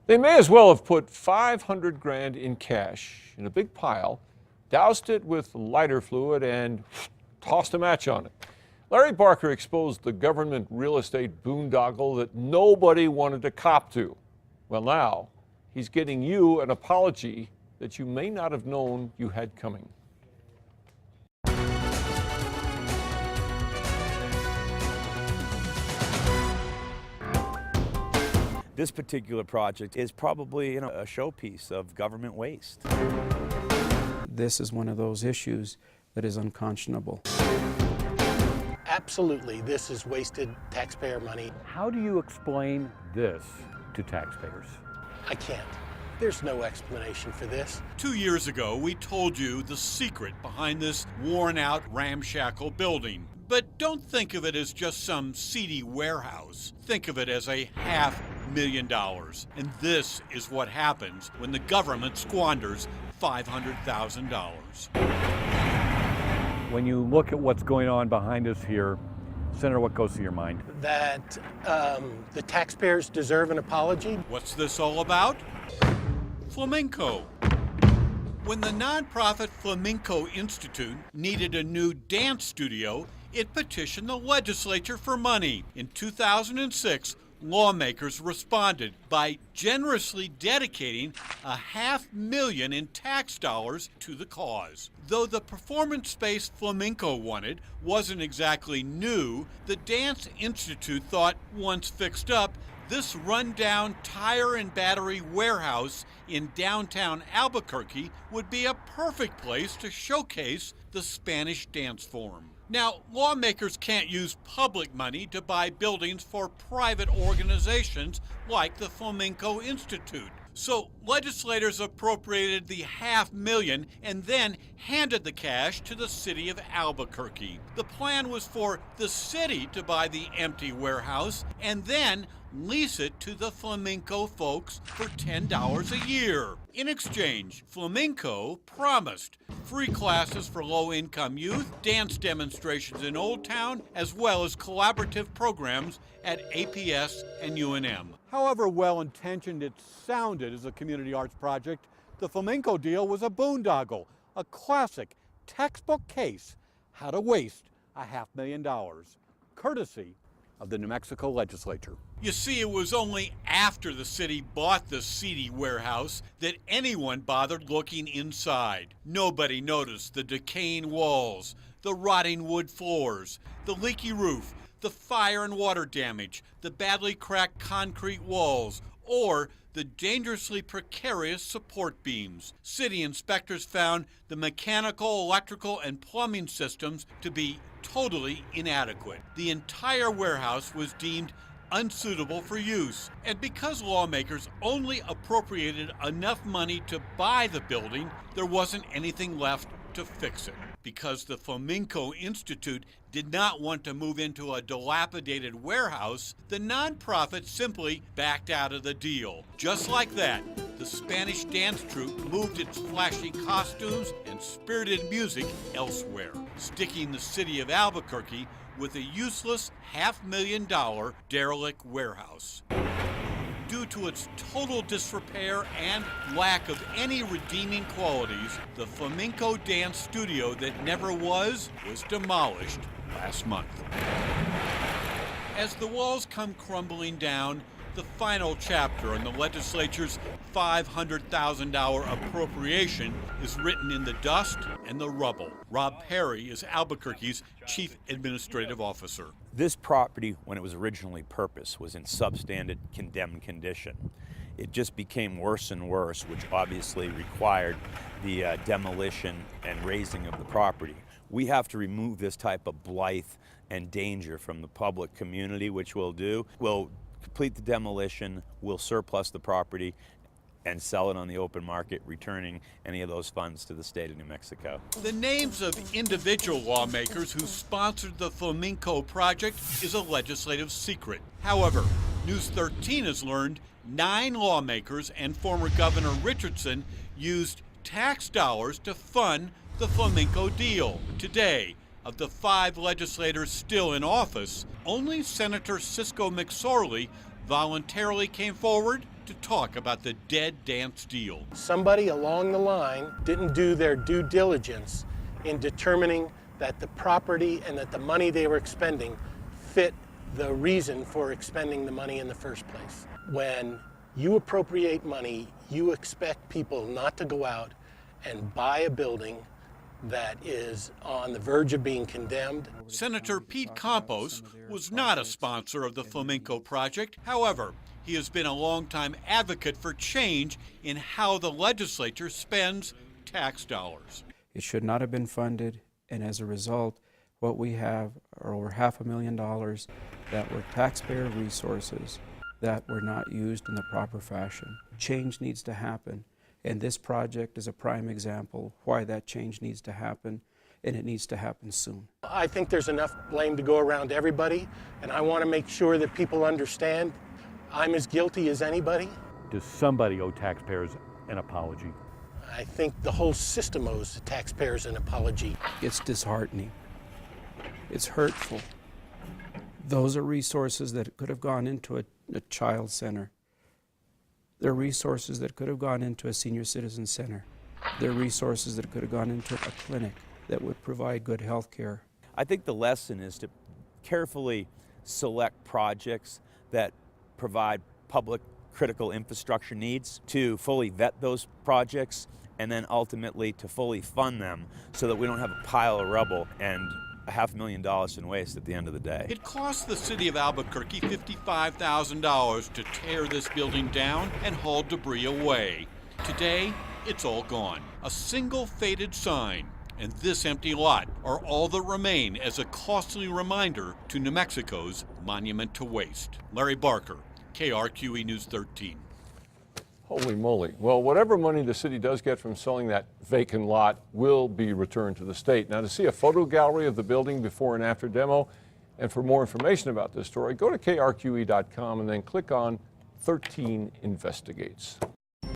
They may as well have put 500 grand in cash in a big pile, doused it with lighter fluid, and tossed a match on it. Larry Barker exposed the government real estate boondoggle that nobody wanted to cop to. Well, now he's getting you an apology that you may not have known you had coming. This particular project is probably, a showpiece of government waste. This is one of those issues that is unconscionable. Absolutely, this is wasted taxpayer money. How do you explain this to taxpayers? I can't. There's no explanation for this. 2 years ago, we told you the secret behind this worn-out, ramshackle building. But don't think of it as just some seedy warehouse. Think of it as a $500,000. And this is what happens when the government squanders $500,000. When you look at what's going on behind us here, Senator, what goes through your mind? That the taxpayers deserve an apology. What's this all about? Flamenco. When the nonprofit Flamenco Institute needed a new dance studio, it petitioned the legislature for money. In 2006, lawmakers responded by generously dedicating $500,000 in tax dollars to the cause. Though the performance space Flamenco wanted wasn't exactly new, the Dance Institute thought once fixed up, this rundown tire and battery warehouse in downtown Albuquerque would be a perfect place to showcase the Spanish dance form. Now, lawmakers can't use public money to buy buildings for private organizations like the Flamenco Institute. So legislators appropriated the $500,000 and then handed the cash to the city of Albuquerque. The plan was for the city to buy the empty warehouse and then lease it to the Flamenco folks for $10 a year. In exchange, Flamenco promised free classes for low-income youth, dance demonstrations in Old Town, as well as collaborative programs at APS and UNM. However well-intentioned it sounded as a community arts project, the Flamenco deal was a boondoggle, a classic textbook case how to waste $500,000, courtesy of the New Mexico legislature. You see, it was only after the city bought the seedy warehouse that anyone bothered looking inside. Nobody noticed the decaying walls, the rotting wood floors, the leaky roof, the fire and water damage, the badly cracked concrete walls, or the dangerously precarious support beams. City inspectors found the mechanical, electrical, and plumbing systems to be totally inadequate. The entire warehouse was deemed unsuitable for use. And because lawmakers only appropriated enough money to buy the building, there wasn't anything left to fix it. Because the Flamenco Institute did not want to move into a dilapidated warehouse, the nonprofit simply backed out of the deal. Just like that, the Spanish dance troupe moved its flashy costumes and spirited music elsewhere, sticking the city of Albuquerque with a useless $500,000 derelict warehouse. Due to its total disrepair and lack of any redeeming qualities, the Flamenco dance studio that never was demolished last month. As the walls come crumbling down, the final chapter in the legislature's $500,000 appropriation is written in the dust and the rubble. Rob Perry is Albuquerque's Chief Administrative Officer. This property, when it was originally purposed, was in substandard, condemned condition. It just became worse and worse, which obviously required the demolition and razing of the property. We have to remove this type of blight and danger from the public community, which we'll do. We'll complete the demolition, we'll surplus the property, and sell it on the open market, returning any of those funds to the state of New Mexico. The names of individual lawmakers who sponsored the Flamenco project is a legislative secret. However, News 13 has learned 9 lawmakers and former Governor Richardson used tax dollars to fund the Flamenco deal. Today, of the 5 legislators still in office, only Senator Cisco McSorley voluntarily came forward to talk about the dead dance deal. Somebody along the line didn't do their due diligence in determining that the property and that the money they were expending fit the reason for expending the money in the first place. When you appropriate money, you expect people not to go out and buy a building that is on the verge of being condemned. Senator Pete Campos was not a sponsor of the Flamenco project. However, he has been a longtime advocate for change in how the legislature spends tax dollars. It should not have been funded, and as a result, what we have are over $500,000 that were taxpayer resources that were not used in the proper fashion. Change needs to happen, and this project is a prime example why that change needs to happen, and it needs to happen soon. I think there's enough blame to go around everybody, and I want to make sure that people understand I'm as guilty as anybody. Does somebody owe taxpayers an apology? I think the whole system owes the taxpayers an apology. It's disheartening. It's hurtful. Those are resources that could have gone into a child center. They're resources that could have gone into a senior citizen center. They're resources that could have gone into a clinic that would provide good health care. I think the lesson is to carefully select projects that provide public critical infrastructure needs, to fully vet those projects, and then ultimately to fully fund them so that we don't have a pile of rubble and $500,000 in waste at the end of the day. It cost the city of Albuquerque $55,000 to tear this building down and haul debris away. Today, it's all gone. A single faded sign and this empty lot are all that remain as a costly reminder to New Mexico's monument to waste. Larry Barker, KRQE News 13. Holy moly. Well, whatever money the city does get from selling that vacant lot will be returned to the state. Now, to see a photo gallery of the building before and after demo, and for more information about this story, go to krqe.com and then click on 13 Investigates.